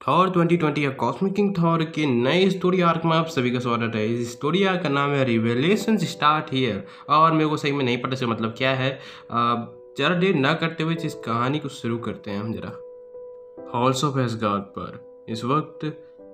Thor 2020 या cosmic king Thor के नए स्टोरी आर्क में आप सभी का स्वागत है। इस स्टोरी आर्क का नाम है रिवेलेशन स्टार्ट हियर और मेरे को सही में नहीं पता इसका मतलब क्या है। ज़रा देर ना करते हुए इस कहानी को शुरू करते हैं हम जरा। हॉल्स ऑफ एसगार्ड पर इस वक्त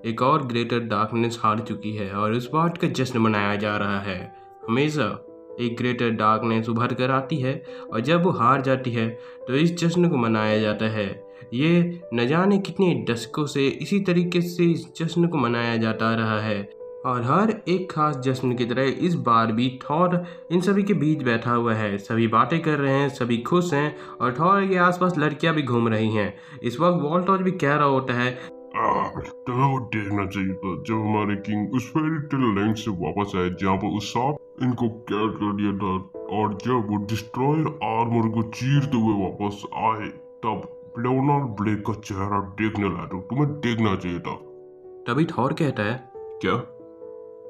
एक और ग्रेटर डार्कनेस हार चुकी है और इस बात का जश्न मनाया जा रहा है। हमेशा एक ग्रेटर डार्कनेस उभर कर आती है और जब वो हार जाती है तो इस जश्न को मनाया जाता है। ये न जाने कितने दशकों से इसी तरीके से इस जश्न को मनाया जाता रहा है और हर एक खास जश्न की तरह इस बार भी थॉर इन सभी के बीच बैठा हुआ है। सभी बातें कर रहे हैं, सभी खुश हैं और थॉर के आसपास लड़कियां भी घूम रही हैं। इस वक्त वॉल्टॉज भी कह रहा होता है, तुम्हें वो देखना चाहिए था जब हमारे किंग उस फेरी टेल लैंड से वापस आए जहाँ पर उस सांप इनको कैद कर दिया था, और जब वो डिस्ट्रॉयर आर्मर को चीरते हुए वापस आए तब लेओनार्ड ब्लेक का चेहरा देखने लायक था। तुम्हें देखना चाहिए था। तभी थॉर कहता है, क्या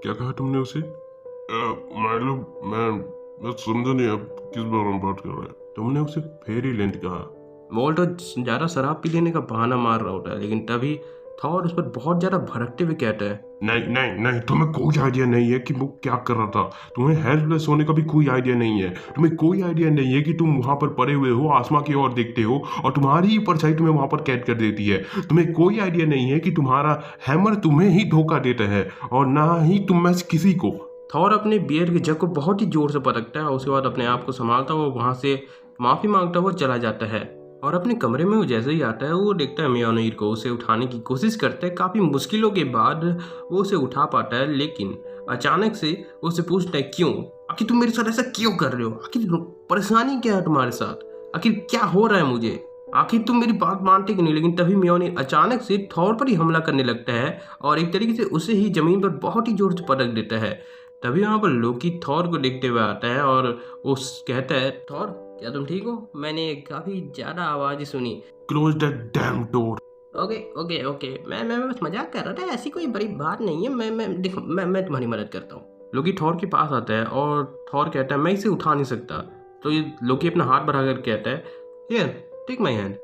क्या कहा तुमने उसे? मतलब मैं समझा नहीं आप किस बारे में बात कर रहे हैं। तुमने उसे फेरी लैंड कहा। वॉल्टॉज ज़्यादा शराब पी लेने का बहाना मार रहा होता है, लेकिन तभी थॉर उस पर बहुत ज़्यादा भड़कते हुए कहता है, नहीं नहीं नहीं, तुम्हें कोई आइडिया नहीं है कि वो क्या कर रहा था। तुम्हें हेल्पलेस होने का भी कोई आइडिया नहीं है। तुम्हें कोई आइडिया नहीं है कि तुम वहां पर पड़े हुए हो, आसमां की ओर देखते हो और तुम्हारी ही परछाई तुम्हें वहां पर कैद कर देती है। तुम्हें कोई आइडिया नहीं है कि तुम्हारा हैमर तुम्हें ही धोखा देता है और ना ही तुम में से किसी को। थॉर अपने बियर के जग को बहुत ही जोर से पटकता है और उसके बाद अपने आप को संभालता हुआ वहाँ से माफ़ी मांगता हुआ चला जाता है। और अपने कमरे में वो जैसे ही आता है वो देखता है म्योनिर को, उसे उठाने की कोशिश करता है। काफ़ी मुश्किलों के बाद वो उसे उठा पाता है, लेकिन अचानक से वो उसे पूछता है, क्यों? आखिर तुम मेरे साथ ऐसा क्यों कर रहे हो? आखिर परेशानी क्या है तुम्हारे साथ? आखिर क्या हो रहा है मुझे? आखिर तुम मेरी बात मानते कि नहीं? लेकिन तभी म्योनिर अचानक से थॉर पर ही हमला करने लगता है और एक तरीके से उसे ही जमीन पर बहुत ही जोर से पटक देता है। तभी वहाँ पर लोकी थॉर को देखते हुए आता है और वो कहता है, थॉर क्या तुम ठीक हो? मैंने काफ़ी ज़्यादा आवाज़ सुनी। Close that dam door. Okay okay okay, मैं बस मजाक कर रहा था, ऐसी कोई बड़ी बात नहीं है। मैं देखो मैं तुम्हारी मदद करता हूँ। लोकी थॉर के पास आता है और थॉर कहता है, मैं इसे उठा नहीं सकता। तो ये लोकी अपना हाथ बढ़ाकर कहता है, हियर टेक माई हैंड।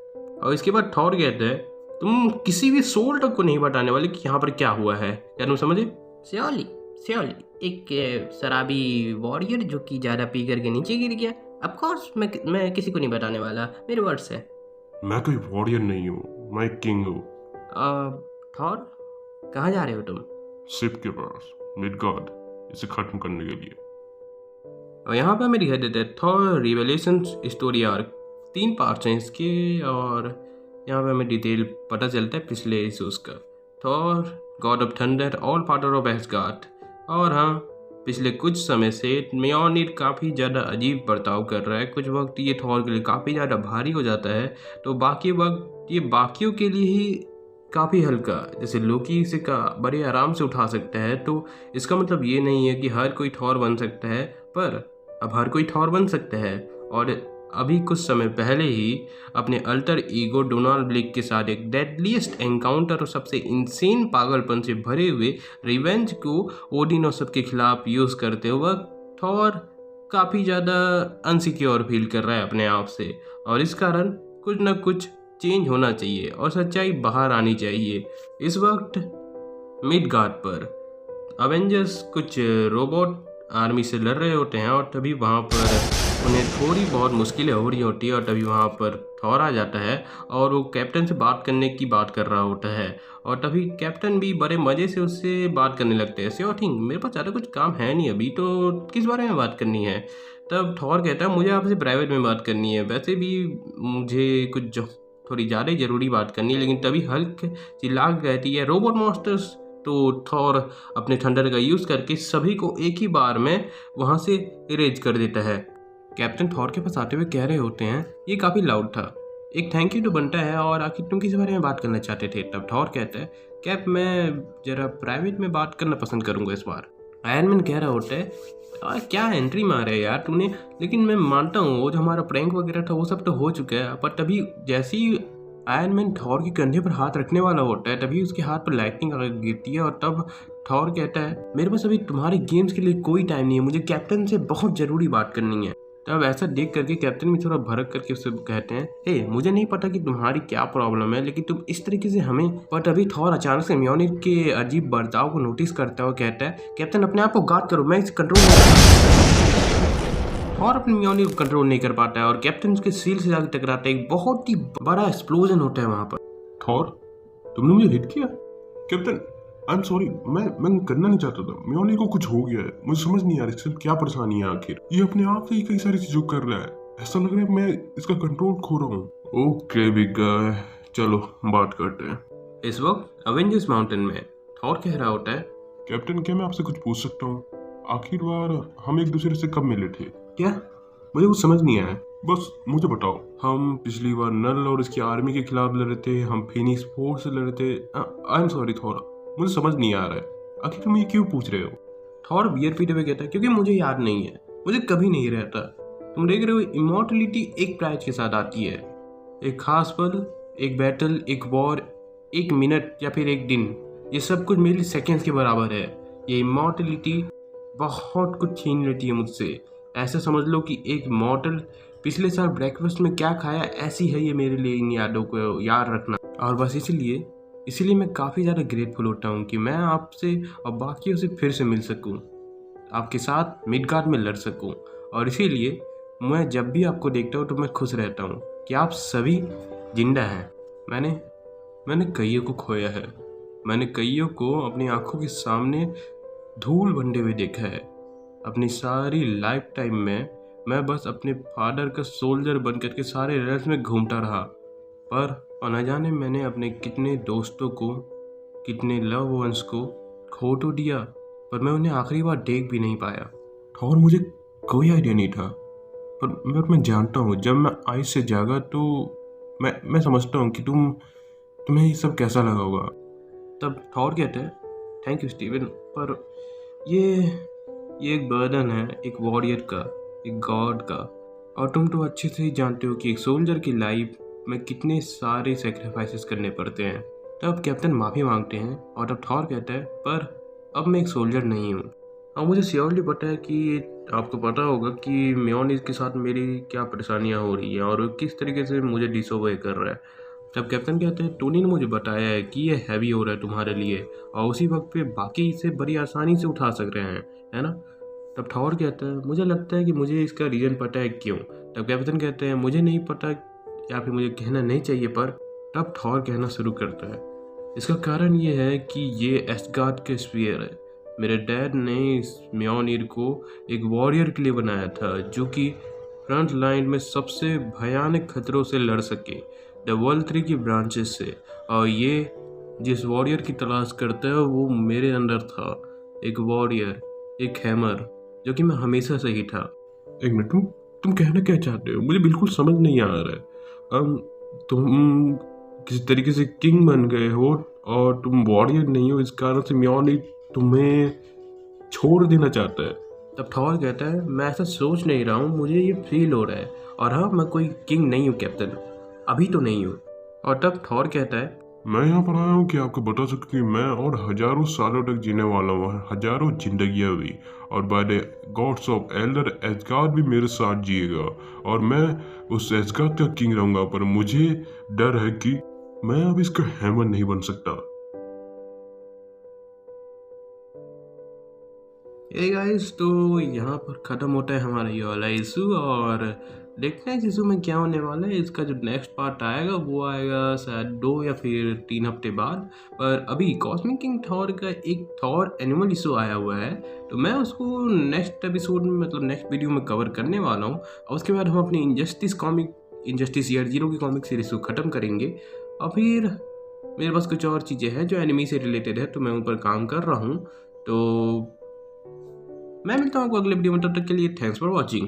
और इसके बाद थॉर कहता है, तुम किसी भी सोल तक को नहीं बताने वाले कि यहाँ पर क्या हुआ है, क्या तुम समझे? श्योरली श्योरली, एक शराबी वॉरियर जो कि ज़्यादा पी करके नीचे गिर गया। ऑफ कोर्स मैं किसी को नहीं बताने वाला, मेरे वर्ड्स है। मैं कोई वॉरियर नहीं हूँ, मैं किंग हूँ। थॉर कहाँ जा रहे हो तुम? शिप के पास, मिडगार्ड, इसे खत्म करने के लिए। और यहाँ पे मेरी हेडेड है Thor revelation story arc. 3 parts हैं इसके और यहाँ पे हमें डिटेल पता चलता है पिछले इशूज़ का। Thor god of thunder, all father of Asgard. और हाँ, पिछले कुछ समय से म्योनिर काफ़ी ज़्यादा अजीब बर्ताव कर रहा है। कुछ वक्त ये थॉर के लिए काफ़ी ज़्यादा भारी हो जाता है तो बाकी वक्त ये बाकियों के लिए ही काफ़ी हल्का, जैसे लोकी इसे का बड़े आराम से उठा सकता है। तो इसका मतलब ये नहीं है कि हर कोई थॉर बन सकता है, पर अब हर कोई थॉर बन सकता है। और अभी कुछ समय पहले ही अपने अल्टर ईगो डोनाल्ड ब्लेक के साथ एक डेडलीस्ट एनकाउंटर और सबसे इंसेन पागलपन से भरे हुए रिवेंज को ओडिन और सबके खिलाफ यूज़ करते हुए थॉर काफ़ी ज़्यादा अनसिक्योर फील कर रहा है अपने आप से। और इस कारण कुछ ना कुछ चेंज होना चाहिए और सच्चाई बाहर आनी चाहिए। इस वक्त मिडगार्ड पर अवेंजर्स कुछ रोबोट आर्मी से लड़ रहे होते हैं और तभी वहाँ पर उन्हें थोड़ी बहुत मुश्किलें हो रही होती है और तभी वहाँ पर थॉर आ जाता है और वो कैप्टन से बात करने की बात कर रहा होता है। और तभी कैप्टन भी बड़े मज़े से उससे बात करने लगते हैं, श्योर थिंग, मेरे पास ज़्यादा कुछ काम है नहीं अभी, तो किस बारे में बात करनी है? तब थॉर कहता है, मुझे आपसे प्राइवेट में बात करनी है, वैसे भी मुझे कुछ थोड़ी ज़्यादा ही ज़रूरी बात करनी है। लेकिन तभी हल्क चिल्ला के कहती है, रोबोट मॉन्स्टर्स। तो थॉर अपने थंडर का यूज़ करके सभी को एक ही बार में वहाँ से इरेज कर देता है। कैप्टन थॉर के पास आते हुए कह रहे होते हैं, ये काफ़ी लाउड था, एक थैंक यू तो बनता है, और आखिर तुम किस बारे में बात करना चाहते थे? तब थॉर कहता है, कैप मैं ज़रा प्राइवेट में बात करना पसंद करूँगा इस बार। आयरन मैन कह रहा होता है, क्या एंट्री मारे है यार तूने, लेकिन मैं मानता हूँ वो जो हमारा प्रैंक वगैरह था वो सब तो हो चुका है। पर तभी जैसे ही आयरन मैन थॉर के कंधे पर हाथ रखने वाला होता है तभी उसके हाथ पर लाइटनिंग गिरती है और तब थॉर कहता है, मेरे पास अभी तुम्हारे गेम्स के लिए कोई टाइम नहीं है, मुझे कैप्टन से बहुत ज़रूरी बात करनी है। तब ऐसा देख करके कैप्टन भी थोड़ा भड़क करके उससे कहते हैं, हे मुझे नहीं पता कि तुम्हारी क्या प्रॉब्लम है, लेकिन तुम इस तरीके से हमें। पर तभी थॉर अचानक से म्योनिर के अजीब बर्ताव को नोटिस करता हुआ कहता है, कैप्टन अपने आप को गार्ड करो, मैं इसे कंट्रोल नहीं कर पाता। थॉर अपने म्योनिर को कंट्रोल नहीं कर पाता है और कैप्टन उसके सील से जाकर टकराता है। एक बहुत ही बड़ा एक्सप्लोजन होता है वहां पर। थॉर, तुमने मुझे हिट किया? कैप्टन, आई एम सॉरी, मैं करना नहीं चाहता था। म्योनिर को कुछ हो गया है, मुझे समझ नहीं आ रहा इससे क्या परेशानी है। आखिर ये अपने आप से ही कई सारी चीजों कर रहा है, ऐसा लग रहा है मैं इसका कंट्रोल खो रहा हूँ। ओके बिग गाय, चलो बात करते हैं। इस वक्त अवेंजर्स माउंटेन में थॉर कह रहा होता है, कैप्टन क्या मैं आपसे कुछ पूछ सकता हूँ? आखिर बार हम एक दूसरे से कब मिले थे? क्या? मुझे कुछ समझ नहीं आया, बस मुझे बताओ। हम पिछली बार नल और इसकी आर्मी के खिलाफ लड़ रहे थे, हम फिनिक्स फोर्स से लड़ रहे थे। आई एम सॉरी थॉर, मुझे समझ नहीं आ रहा है, आखिर तुम ये क्यों पूछ रहे हो? थॉर बियर पीते हुए कहता है, क्योंकि मुझे याद नहीं है, मुझे कभी नहीं रहता। तुम देख रहे हो, इमॉर्टलिटी एक प्राइज के साथ आती है। एक खास पल, एक बैटल, एक वॉर, एक मिनट या फिर एक दिन, ये सब कुछ मेरे लिए सेकेंड्स के बराबर है। ये इमॉर्टलिटी बहुत कुछ छीन लेती है मुझसे। ऐसा समझ लो कि एक मॉर्टल पिछले साल ब्रेकफास्ट में क्या खाया, ऐसी है ये मेरे लिए इन यादों को याद रखना। और बस इसीलिए मैं काफ़ी ज़्यादा ग्रेटफुल होता हूँ कि मैं आपसे और बाकियों से फिर से मिल सकूँ, आपके साथ मिडगार्ड में लड़ सकूँ। और इसीलिए मैं जब भी आपको देखता हूँ तो मैं खुश रहता हूँ कि आप सभी जिंदा हैं। मैंने कईयों को खोया है, मैंने कईयों को अपनी आंखों के सामने धूल बंधे हुए देखा है। अपनी सारी लाइफ टाइम में मैं बस अपने फादर का सोल्जर बन करके सारे रेल्स में घूमता रहा, पर न जाने मैंने अपने कितने दोस्तों को, कितने लव वंस को खो तो दिया, पर मैं उन्हें आखिरी बार देख भी नहीं पाया। और मुझे कोई आइडिया नहीं था, पर मैं जानता हूँ जब मैं आइस से जागा तो मैं समझता हूँ कि तुम्हें ये सब कैसा लगा होगा। तब थॉर कहते हैं, थैंक यू स्टीवन, पर ये एक बर्डन है, एक वॉरियर का, एक गॉड का। और तुम तो अच्छे से ही जानते हो कि एक सोल्जर की लाइफ में कितने सारे सेक्रीफाइसेस करने पड़ते हैं। तब कैप्टन माफ़ी मांगते हैं और तब थॉर कहता है, पर अब मैं एक सोल्जर नहीं हूँ। और मुझे श्योरली पता है कि आपको पता होगा कि म्योनिर के साथ मेरी क्या परेशानियाँ हो रही हैं और वो किस तरीके से मुझे डिसोबे कर रहा है। तब कैप्टन कहते हैं, टोनी ने मुझे बताया है कि ये हैवी हो रहा है तुम्हारे लिए और उसी वक्त पे बाकी इसे बड़ी आसानी से उठा सक रहे हैं, है ना? तब थॉर कहता है, मुझे लगता है कि मुझे इसका रीज़न पता है क्यों। तब कैप्टन कहते हैं, मुझे नहीं पता या फिर मुझे कहना नहीं चाहिए, पर तब थॉर कहना शुरू करता है, इसका कारण ये है कि ये एस्गार्ड के स्फीयर है। मेरे डैड ने इस म्योनिर को एक वॉरियर के लिए बनाया था जो कि फ्रंट लाइन में सबसे भयानक खतरों से लड़ सके, द वर्ल्ड 3 की ब्रांचेस से। और ये जिस वॉरियर की तलाश करता है वो मेरे अंदर था, एक वॉरियर, एक हैमर, जो कि मैं हमेशा से ही था। एक मिनट, तुम कहना क्या चाहते हो? मुझे बिल्कुल समझ नहीं आ रहा है। तुम किसी तरीके से किंग बन गए हो और तुम वॉरियर नहीं हो, इस कारण से म्योनिर तुम्हें छोड़ देना चाहता है। तब थॉर कहता है, मैं ऐसा सोच नहीं रहा हूँ, मुझे ये फील हो रहा है। और हाँ, मैं कोई किंग नहीं हूँ कैप्टन, अभी तो नहीं हूँ। और तब थॉर कहता है, मैं यहाँ पर आया हूँ कि आपको बता सकूँ कि मैं और हजारों सालों तक जीने वाला हूँ, हजारों जिंदगियाँ भी, और by the gods of Elder Asgard भी मेरे साथ जिएगा और मैं उस एस्गार्ड का किंग रहूंगा। पर मुझे डर है कि मैं अब इसका हैमर नहीं बन सकता। ये गाइस, तो यहाँ पर ख़त्म होता है हमारा ये वाला इशू और देखते हैं इस इशू में क्या होने वाला है। इसका जो नेक्स्ट पार्ट आएगा वो आएगा शायद 2 या फिर 3 हफ्ते बाद। पर अभी कॉस्मिक किंग थॉर का एक थॉर एनिमल इशू आया हुआ है, तो मैं उसको नेक्स्ट एपिसोड में, मतलब नेक्स्ट वीडियो में कवर करने वाला हूँ। और उसके बाद हम अपनी इंजस्टिस ईयर 0 की कॉमिक सीरीज को ख़त्म करेंगे। और फिर मेरे पास कुछ और चीज़ें हैं जो एनिमी से रिलेटेड है, तो मैं उन पर काम कर रहा हूँ। तो मैं मिलता हूँ आपको अगले वीडियो में, तब तक के लिए थैंक्स फॉर वॉचिंग।